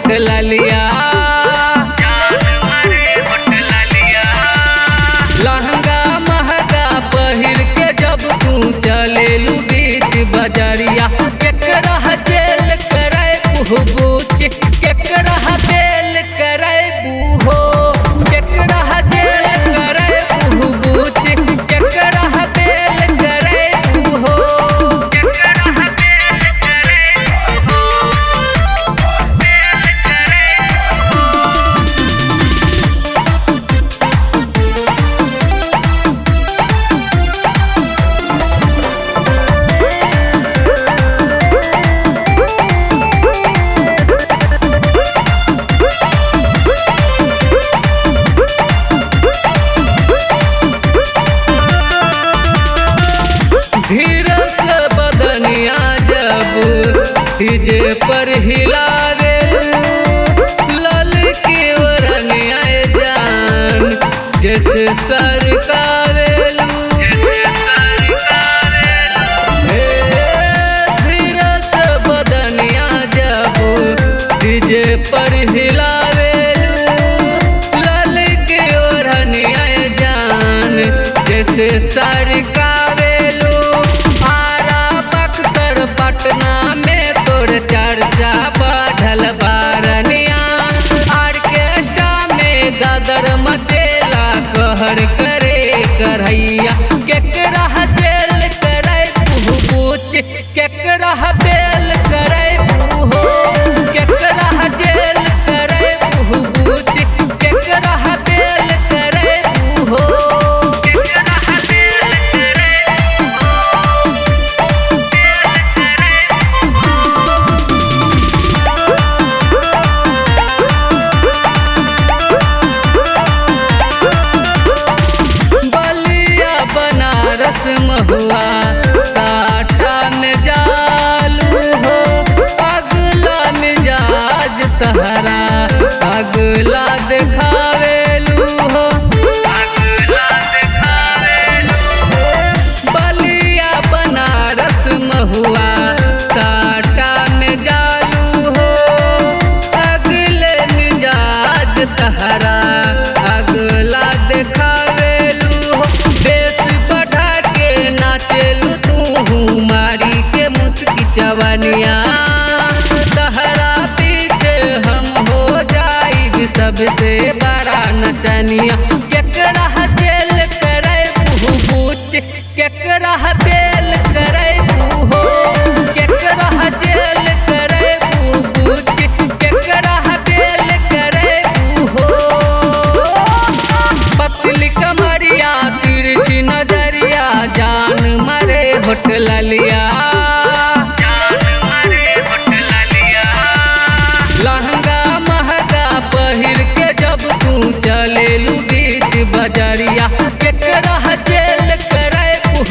होठ लालिया, लहंगा महंगा पहिर के जब तू चलेलू बीच बजरिया। केकरा जेल करे बुच, केकरा बेल करे बूहो, केकरा जेल करे बुच, केकरा बेल करे बूहो। धीरज बदनिया जब डीजे पर हिलावे, लल की ओरनिया जान जैसे सरकावेलू। धीरज बदनिया जब डीजे पर हिलावेलू, लल की ओरनिया जान जैसे सरकावेलू। पटना में तोर चर्चा बढ़ल बारनिया, ऑर्केस्ट्रा में गदर मचेला कहर करे करैया। केकरा जेल करे बुच, केकरा बेल करे बूहो, केकरा जेल करे बुच, केकरा बेल करे बूहो। बनारस महुआ काटा में जालू हो, अगला मिजाज तहरा अगला दिखावेलू हो। बलिया बनारस महुआ काटा में जालू हो, अगले मिजाज तहरा अगला दिखावेलू हो। नाचेलू तू मारी के मुस्की चवनिया, तहरा पीछे हम हो जाई सबसे बड़ा नचनिया। केकरा जेल करे बुच, केकरा बेल करे बूहो, केकरा जेल करे बुच, केकरा बेल करे बूहो। पतली कमरिया तिरछी नजरिया जान मारे होठ लालिया, लहंगा महंगा पहिर के जब तू चलेलू बीच बजरिया। केकरा जेल करे बुह